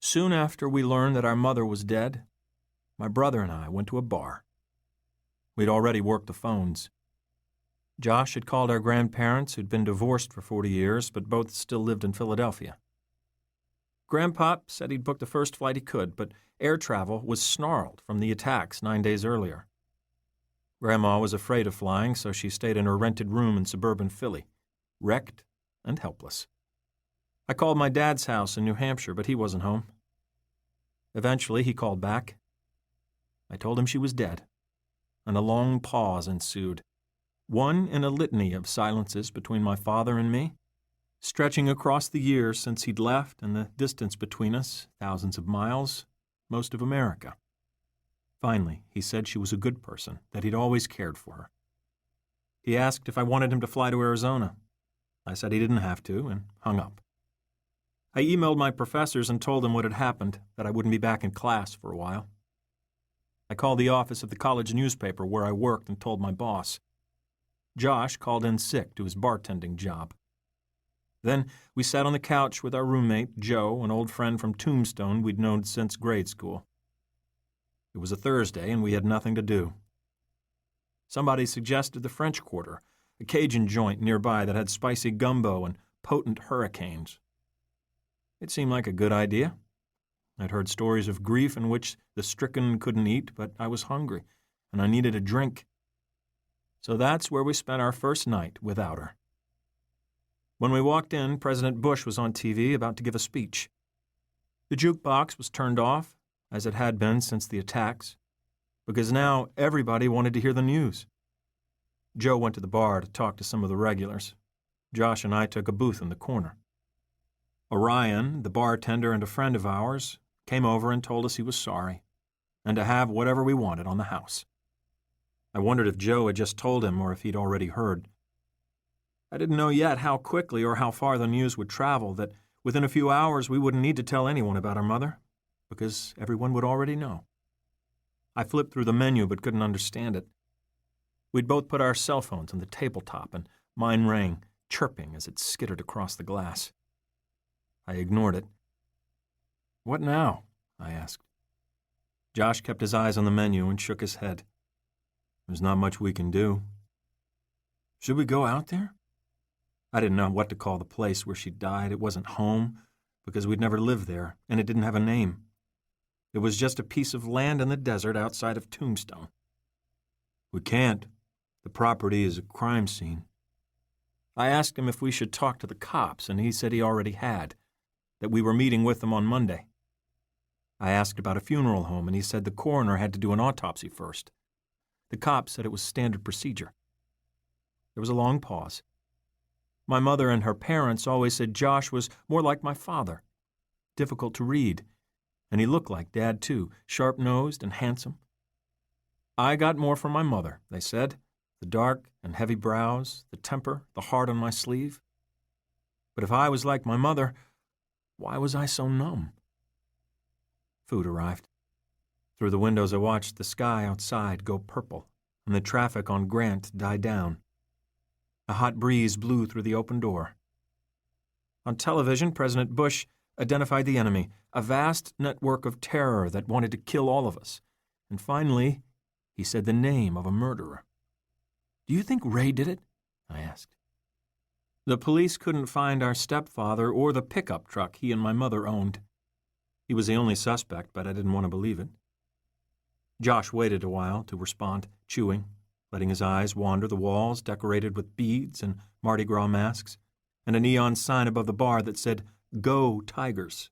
Soon after we learned that our mother was dead, my brother and I went to a bar. We'd already worked the phones. Josh had called our grandparents, who'd been divorced for 40 years, but both still lived in Philadelphia. Grandpop said he'd booked the first flight he could, but air travel was snarled from the attacks 9 days earlier. Grandma was afraid of flying, so she stayed in her rented room in suburban Philly, wrecked and helpless. I called my dad's house in New Hampshire, but he wasn't home. Eventually, he called back. I told him she was dead, and a long pause ensued, one in a litany of silences between my father and me, stretching across the years since he'd left and the distance between us, thousands of miles, most of America. Finally, he said she was a good person, that he'd always cared for her. He asked if I wanted him to fly to Arizona. I said he didn't have to, and hung up. I emailed my professors and told them what had happened, that I wouldn't be back in class for a while. I called the office of the college newspaper where I worked and told my boss. Josh called in sick to his bartending job. Then we sat on the couch with our roommate, Joe, an old friend from Tombstone we'd known since grade school. It was a Thursday, and we had nothing to do. Somebody suggested the French Quarter, a Cajun joint nearby that had spicy gumbo and potent hurricanes. It seemed like a good idea. I'd heard stories of grief in which the stricken couldn't eat, but I was hungry, and I needed a drink. So that's where we spent our first night without her. When we walked in, President Bush was on TV about to give a speech. The jukebox was turned off, as it had been since the attacks, because now everybody wanted to hear the news. Joe went to the bar to talk to some of the regulars. Josh and I took a booth in the corner. Orion, the bartender and a friend of ours, came over and told us he was sorry, and to have whatever we wanted on the house. I wondered if Joe had just told him or if he'd already heard. I didn't know yet how quickly or how far the news would travel, that within a few hours we wouldn't need to tell anyone about our mother, because everyone would already know. I flipped through the menu but couldn't understand it. We'd both put our cell phones on the tabletop, and mine rang, chirping as it skittered across the glass. I ignored it. "What now?" I asked. Josh kept his eyes on the menu and shook his head. "There's not much we can do." "Should we go out there?" I didn't know what to call the place where she died. It wasn't home, because we'd never lived there, and it didn't have a name. It was just a piece of land in the desert outside of Tombstone. "We can't. The property is a crime scene." I asked him if we should talk to the cops, and he said he already had, that we were meeting with them on Monday. I asked about a funeral home, and he said the coroner had to do an autopsy first. The cops said it was standard procedure. There was a long pause. My mother and her parents always said Josh was more like my father, difficult to read, and he looked like Dad too, sharp-nosed and handsome. I got more from my mother, they said, the dark and heavy brows, the temper, the heart on my sleeve. But if I was like my mother, why was I so numb? Food arrived. Through the windows I watched the sky outside go purple, and the traffic on Grant die down. A hot breeze blew through the open door. On television, President Bush identified the enemy, a vast network of terror that wanted to kill all of us. And finally, he said the name of a murderer. "Do you think Ray did it?" I asked. The police couldn't find our stepfather or the pickup truck he and my mother owned. He was the only suspect, but I didn't want to believe it. Josh waited a while to respond, chewing, letting his eyes wander the walls decorated with beads and Mardi Gras masks, and a neon sign above the bar that said, "Go Tigers."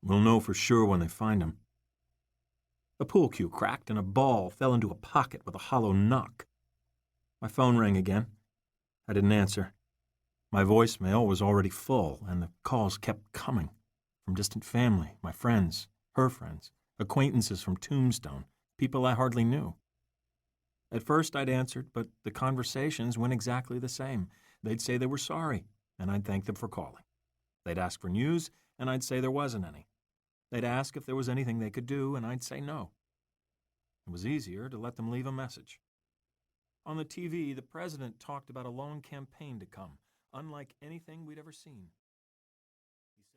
"We'll know for sure when they find him." A pool cue cracked and a ball fell into a pocket with a hollow knock. My phone rang again. I didn't answer. My voicemail was already full, and the calls kept coming, from distant family, my friends, her friends, acquaintances from Tombstone, people I hardly knew. At first I'd answered, but the conversations went exactly the same. They'd say they were sorry, and I'd thank them for calling. They'd ask for news, and I'd say there wasn't any. They'd ask if there was anything they could do, and I'd say no. It was easier to let them leave a message. On the TV, the president talked about a long campaign to come, unlike anything we'd ever seen.